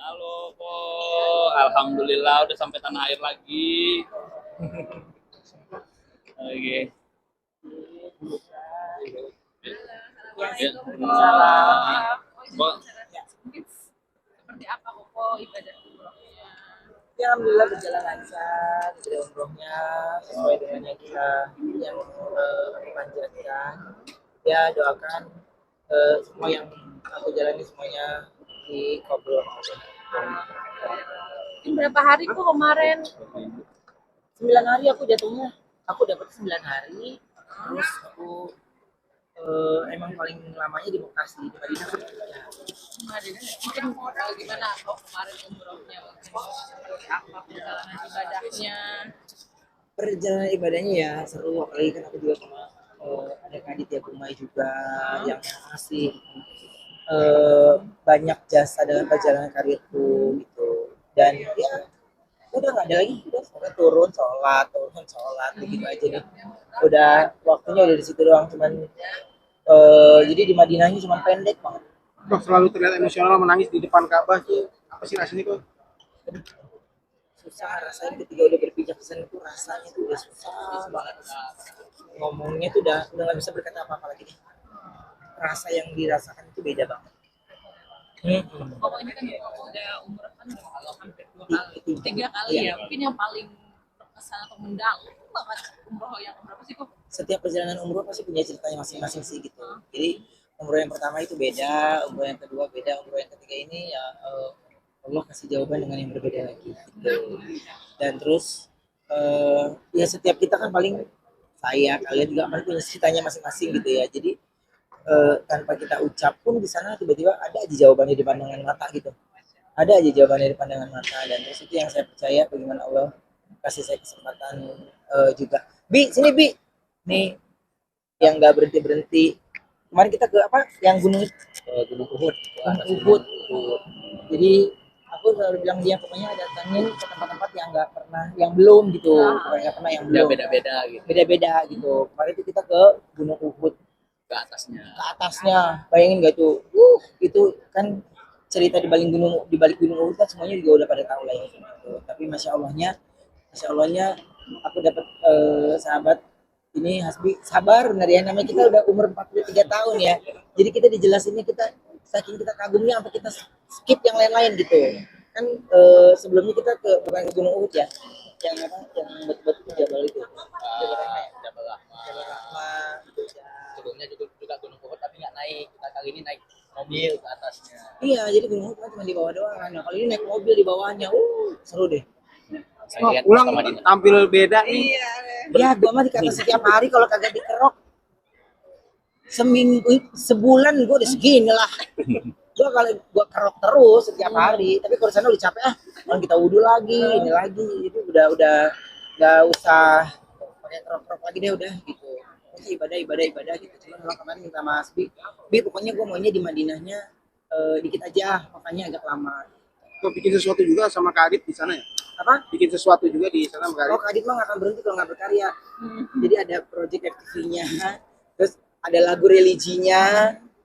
Halo, Po. Alhamdulillah udah sampai tanah air lagi. Oke. Ya. Waalaikumsalam. Po. Mungkin seperti apa kok ibadah umrohnya? Ya, alhamdulillah berjalan lancar, ibadah umrohnya sesuai dengan yang panjatkan. Ya, doakan semua yang aku jalani semuanya dikabul. Mungkin berapa hari kok kemarin? 9 hari aku jatuhnya, aku dapat 9 hari, terus aku emang paling lamanya di Mekah sih, di Madinah. Ya, Kemarin mungkin gimana kok kemarin umrohnya? Mungkin seperti apa perjalanan ibadahnya? perjalanan ibadahnya ya seru, apalagi kan aku juga sama ada Kadit ya Kumai juga yang masih banyak jasa dalam perjalanan karirku gitu. Dan ya udah nggak ada lagi, udah pokoknya turun sholat begitu aja deh. Udah waktunya udah di situ doang, cuman jadi di Madinahnya cuman pendek banget. Kok selalu terlihat emosional menangis di depan Ka'bah tuh apa sih rasanya kok? Susah rasanya ketika udah berpijak ke sana tuh, rasanya tuh udah susah banget. Ngomongnya tuh udah nggak bisa berkata apa-apa lagi deh. Rasa yang dirasakan itu beda banget. Pokoknya kan udah umroh kan udah hampir 2 kali, 3 kali ya. Mungkin yang paling berkesan atau mendalam banget umroh yang berapa sih kok? Setiap perjalanan umroh pasti punya ceritanya masing-masing sih gitu. Jadi umroh yang pertama itu beda, umroh yang kedua beda, umroh yang ketiga ini ya Allah kasih jawaban dengan yang berbeda lagi gitu. Dan terus ya setiap kita kan paling, saya kalian juga paling punya ceritanya masing-masing gitu ya. Jadi tanpa kita ucap pun di sana tiba-tiba ada aja jawabannya di pandangan mata gitu. Ada aja jawabannya di pandangan mata, dan terus itu yang saya percaya bagaimana Allah kasih saya kesempatan juga. Bi, sini Bi. Nih yang nggak berhenti-berhenti. Kemarin kita ke apa? Yang Gunung Uhud. Uhud. Jadi aku selalu bilang dia pokoknya datangin ke tempat-tempat yang nggak pernah, yang belum gitu. Pokoknya nggak pernah yang Udah belum. beda-beda gitu. Beda-beda gitu. Kemarin itu kita ke Gunung Uhud. Ke atasnya. Ke atasnya, bayangin gak tuh, itu kan cerita di balik gunung Uhud kan semuanya juga udah pada tahu lah ya gitu. Tapi masya allahnya aku dapat sahabat ini, Hasbi, sabar benar ya, namanya kita udah umur 43 tahun ya, jadi kita dijelasinnya, kita saking kita kagumnya apa kita skip yang lain-lain gitu kan. Sebelumnya kita bukan ke Gunung Uhud ya, yang apa, yang betul-betul Jabal itu, Jabal Rahmah ya? Jabal Rahmah. Jabal Rahmah gitu ya. Sebelumnya juga Gunung Uhud tapi nggak naik. Kita kali ini naik mobil ke atasnya. Iya, jadi Gunung Uhud kan cuma di bawah doang. Nah, kalau ini naik mobil di bawahnya, seru deh. Saya Oh, lihat pulang sama Madinah. tampil beda nih. Ya, gua mah dikata setiap hari kalau kagak dikerok seminggu, sebulan gua udah segini lah. Gua kalau gua kerok terus setiap hari, tapi kalau sana udah capek orang kita wudhu lagi, ini lagi, itu udah nggak usah pakai kerok lagi deh, udah gitu. Pokoknya ibadah gitu. Cuman kalau kemarin minta Mas Bi, pokoknya gua maunya di Madinahnya dikit aja, makanya agak lama. Kok bikin sesuatu juga sama Kak Adit di sana ya? Apa? Bikin sesuatu juga di sana sama Kak Oh, Adit. Kak Adit mah nggak akan berhenti kalau nggak berkarya. Jadi ada project FTV-nya, terus ada lagu religinya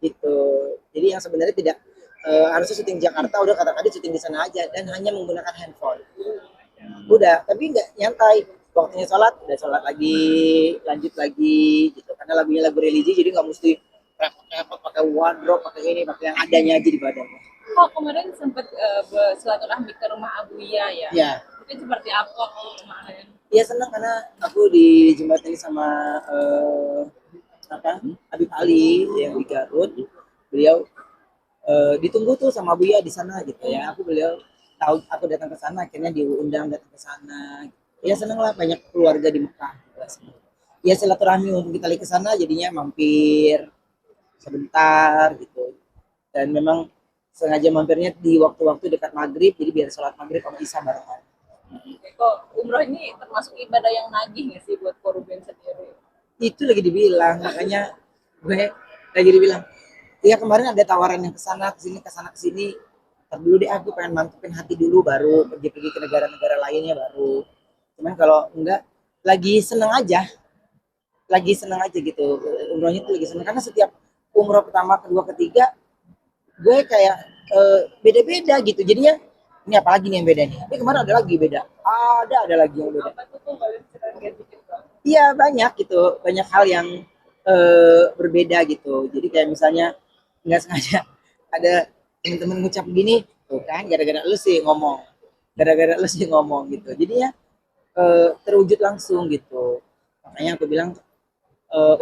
gitu. Jadi yang sebenarnya tidak harusnya syuting Jakarta, udah kata Kak Adit syuting di sana aja dan hanya menggunakan handphone. Udah, tapi nggak nyantai. Waktunya sholat, udah sholat lagi, lanjut lagi gitu. Karena lagunya lagu religi, jadi nggak mesti repot-repot pakai wardrobe, pakai ini, pakai yang adanya aja di badannya. Oh kemarin sempat bersilaturahmi ke rumah Abuya ya? Ya. Mungkin seperti apa kalau kemarin? Iya, senang karena aku dijembatani sama Habib Ali yang di Garut. Beliau ditunggu tuh sama Buya di sana gitu ya. Beliau tahu aku datang ke sana, akhirnya diundang datang ke sana. Ya seneng lah, banyak keluarga di Mekah. Ya silaturahmi untuk kita ke sana, jadinya mampir sebentar gitu. Dan memang sengaja mampirnya di waktu-waktu dekat maghrib, jadi biar sholat maghrib sama isya barengan. Kok umroh ini termasuk ibadah yang nagih nggak sih buat Koruben sendiri? Itu lagi dibilang, makanya gue lagi dibilang, ya kemarin ada tawaran yang kesana kesini, ntar dulu deh, aku pengen mantepin hati dulu baru pergi-pergi ke negara-negara lainnya baru. Cuman kalau enggak, lagi seneng aja gitu, umrohnya tuh lagi seneng, karena setiap umroh pertama, kedua, ketiga gue kayak beda-beda gitu, jadinya Ini apalagi nih yang beda nih? Ini kemarin ada lagi beda. Ada lagi yang beda. Iya banyak gitu, banyak hal yang berbeda gitu. Jadi kayak misalnya nggak sengaja ada temen-temen ngucap gini, tuh kan gara-gara lu sih ngomong, gara-gara lu sih ngomong gitu. Jadinya terwujud langsung gitu. Makanya aku bilang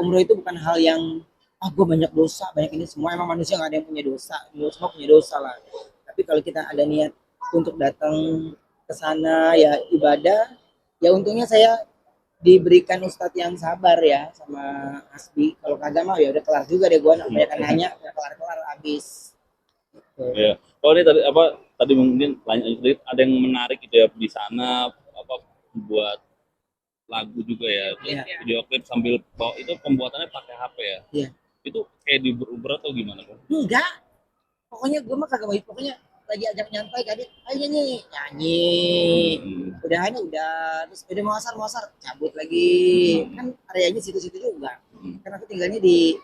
umroh itu bukan hal yang gue banyak dosa, banyak ini semua emang manusia nggak ada yang punya dosa, semua punya dosa lah. Tapi kalau kita ada niat untuk datang ke sana ya ibadah, ya untungnya saya diberikan ustadz yang sabar ya sama Asbi. Kalau kagak mah ya udah kelar juga deh gua banyak nanya, ya kelar-kelar abis. Ya. Oh ini tadi apa? Tadi mungkin lanjut sedikit, ada yang menarik gitu ya di sana apa buat lagu juga ya, terus Iya. video klip sambil itu pembuatannya pakai HP ya. Iya. Itu kayak diuber-uber atau gimana kan? Enggak, pokoknya gue mah kagak mau, pokoknya lagi ajak nyantai kadit, ayo nyanyi, nyanyi. Udahannya udah, terus udah mau asar, cabut lagi. Kan areanya situ-situ juga. Karena aku tinggalnya di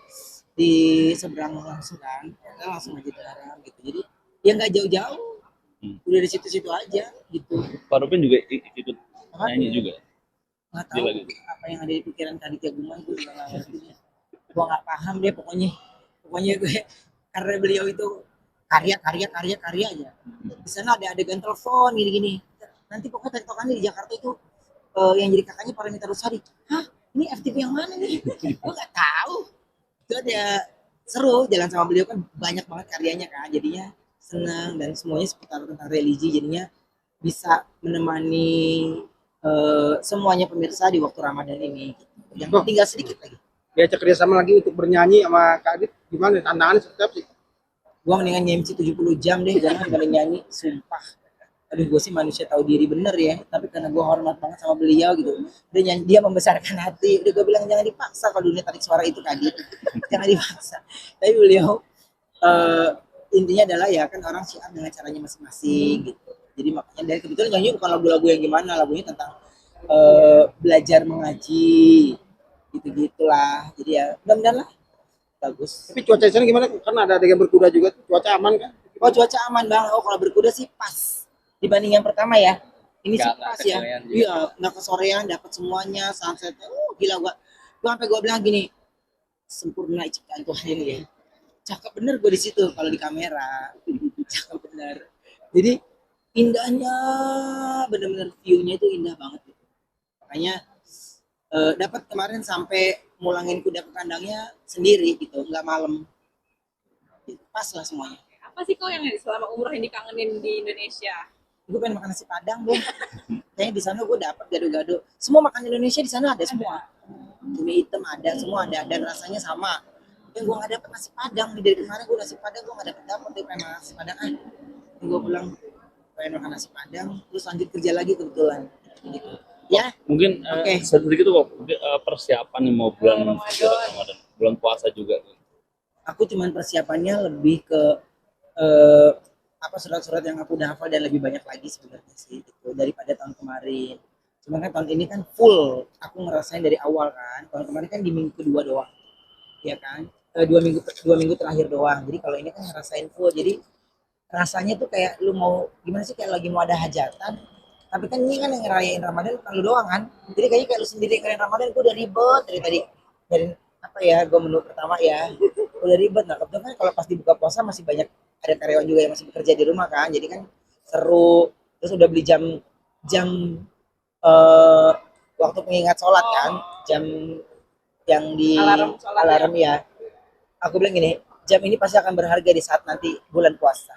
seberang langsung kan, ya langsung aja daerah gitu. Jadi ya nggak jauh-jauh, udah di situ-situ aja gitu. Pak Rupin juga ikut Apa? nyanyi juga. Nggak tahu Gila, gitu. apa yang ada di pikiran Kaditya Guman, gue juga nggak ngerti. Gue nggak paham deh pokoknya gue karena beliau itu karya aja. Di sana ada adegan telepon gini-gini. Nanti pokoknya tektokannya di Jakarta itu yang jadi kakaknya Paramitha Rusady. Hah? Ini FTV yang mana nih? Gue nggak tahu. Itu ada seru jalan sama beliau kan, banyak banget karyanya kan. Jadinya senang dan semuanya seputar tentang religi. Jadinya bisa menemani semuanya pemirsa di waktu Ramadan ini. Yang tinggal sedikit lagi. Diajak kerjasama lagi untuk bernyanyi sama Kak Adit, gimana tantangannya seperti apa sih? Gue mendingan MC 70 jam deh, jangan dibanding nyanyi, sumpah. Aduh, gue sih manusia tahu diri bener ya, tapi karena gue hormat banget sama beliau gitu, dia membesarkan hati. Udah gue bilang jangan dipaksa kalau dunia tarik suara itu Kadit, jangan dipaksa. Tapi beliau intinya adalah ya kan orang syiar dengan caranya masing-masing gitu. Jadi makanya dari kebetulan nyanyi bukan lagu-lagu yang gimana, lagunya tentang belajar mengaji gitu-gitulah. Jadi ya mudah-mudahan lah bagus. Tapi cuaca di sana gimana? Karena ada adegan berkuda juga, cuaca aman kan? Oh cuaca aman bang. Oh kalau berkuda sih pas dibanding yang pertama ya. Ini sih Nggak pas ya. kesorean juga. Iya nggak kesorean, dapat semuanya sunset. Gila gua sampai gua bilang gini, sempurna ciptaan Tuhan ini ya. Cakep bener gue di situ kalau di kamera. Cakep bener. Jadi indahnya bener-bener view-nya itu indah banget gitu. Makanya dapat kemarin sampai mulangin kuda ke kandangnya sendiri gitu, nggak malam. Pas lah semuanya. Apa sih kok yang selama umroh ini kangenin di Indonesia? Gue pengen makan nasi padang deh. Kayaknya di sana gue dapet gado-gado. Semua makanan Indonesia di sana ada semua. Cumi hitam ada, semua ada dan rasanya sama. Yang gue nggak dapet nasi padang dari kemarin gue nasi padang gue nggak dapet dia pengen makan nasi padang gue pulang pengen makan nasi padang terus lanjut kerja lagi kebetulan. Gitu. Ya. Mungkin Oke. sedikit tuh persiapan nih mau bulan Ramadan, bulan puasa juga. Aku cuman persiapannya lebih ke surat-surat yang aku udah hafal dan lebih banyak lagi sebenarnya sih gitu, daripada tahun kemarin. Cuman kan tahun ini kan full aku ngerasain dari awal kan. Tahun kemarin kan di minggu kedua doang. Ya kan? 2 minggu terakhir doang. Jadi kalau ini kan ngerasain full. Jadi rasanya tuh kayak lu mau gimana sih, kayak lagi mau ada hajatan. Tapi kan ini kan yang ngerayain Ramadan bukan lu doang kan. Jadi kayaknya kayak lu sendiri ngerayain Ramadan gue udah ribet dari tadi. Dari apa ya, gue menu pertama ya udah ribet. Nah kebetulan kan kalau pas dibuka puasa masih banyak ada karyawan juga yang masih bekerja di rumah kan, jadi kan seru. Terus udah beli jam waktu pengingat sholat kan, jam yang di alarm ya. Aku bilang gini, jam ini pasti akan berharga di saat nanti bulan puasa.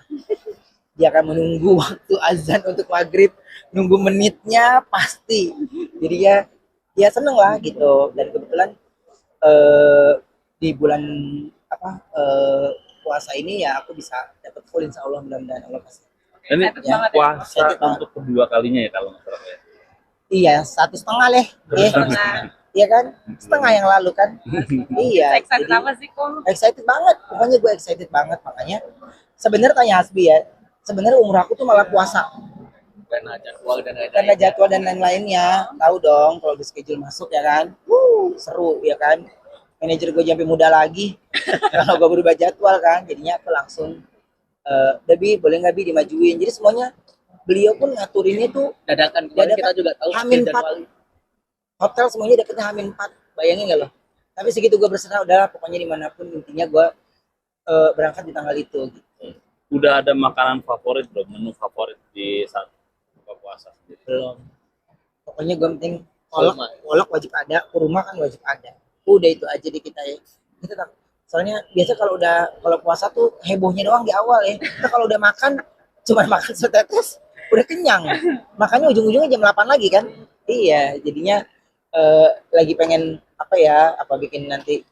Dia akan menunggu waktu azan untuk maghrib, nunggu menitnya pasti. Jadi ya seneng lah gitu. Dan kebetulan di bulan puasa ini ya aku bisa dapat full insya Allah, mudah-mudahan Allah pasti. Ini Ya, puasa excited banget. untuk kedua kalinya ya kalau nggak salah ya. Iya 1,5 leh. Iya kan? Setengah yang lalu kan. Iya. Excited jadi apa sih kok? excited banget. Pokoknya gue excited banget. Makanya sebenarnya tanya Hasbi ya. Sebenarnya umur aku tuh malah puasa. Karena jadwal dan lain-lain. Karena jadwal dan lain-lainnya. Tahu dong kalau di schedule masuk ya kan. Seru ya kan. Manajer gue sampai muda lagi. Kalau gue berubah jadwal kan. Jadinya aku langsung Bi boleh nggak Bi dimajuin. Jadi semuanya beliau pun ngaturinnya tuh Dadakan kemarin kita juga tahu Hamin akhir 4. Januari. Hotel semuanya deketnya Hamin 4, bayangin nggak lo? Tapi segitu gue berserah, udah pokoknya dimanapun intinya gue berangkat di tanggal itu gitu. Udah ada makanan favorit belum, menu favorit di saat buka puasa sendiri? Belum, pokoknya gue penting kolak wajib ada, kurma kan wajib ada, udah itu aja di kita ya. Kita tak, soalnya biasa kalau puasa tuh hebohnya doang di awal ya. Kita kalau udah makan cuma makan setetes udah kenyang, makanya ujung-ujungnya jam 8 lagi kan. Iya, jadinya lagi pengen apa bikin nanti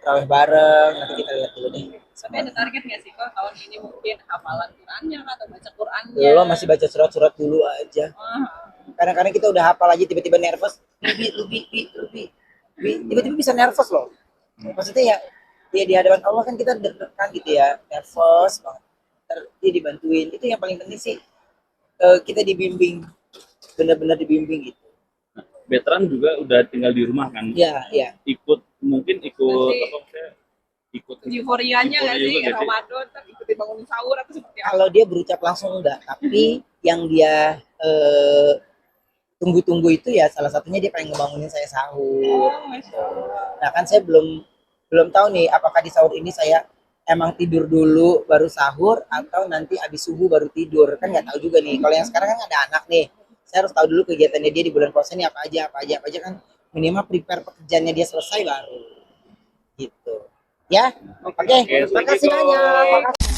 tarawih bareng, nanti kita lihat dulu deh. Tapi ada target nggak sih kok tahun ini mungkin hafalan Qurannya atau baca Qurannya? Belum, masih baca surat-surat dulu aja. Ah, Kadang-kadang kita udah hafal aja tiba-tiba nervous, lebih tiba-tiba bisa nervous loh. Maksudnya ya di hadapan Allah kan kita deg-degan gitu ya, nervous banget. Ntar dia dibantuin, itu yang paling penting sih. Kita dibimbing, benar-benar dibimbing gitu. Veteran juga udah tinggal di rumah kan? Iya, iya. Mungkin ikut Berarti- apa maksudnya, ikut euforianya nggak Euforia sih juga nggak sih? Ramadan ntar ikutin bangun sahur atau seperti apa? Kalau dia berucap langsung enggak, tapi yang dia tunggu-tunggu itu ya salah satunya dia pengen ngebangunin saya sahur. Oh, Masya Allah. Nah kan saya belum tahu nih apakah di sahur ini saya emang tidur dulu baru sahur atau nanti abis subuh baru tidur, kan nggak tahu juga nih. Kalau yang sekarang kan ada anak nih, saya harus tahu dulu kegiatannya dia di bulan puasa ini apa aja kan, minimal prepare pekerjaannya dia selesai baru gitu ya. Oke, Oke, makasih thank you, Ko. banyak. Makasih.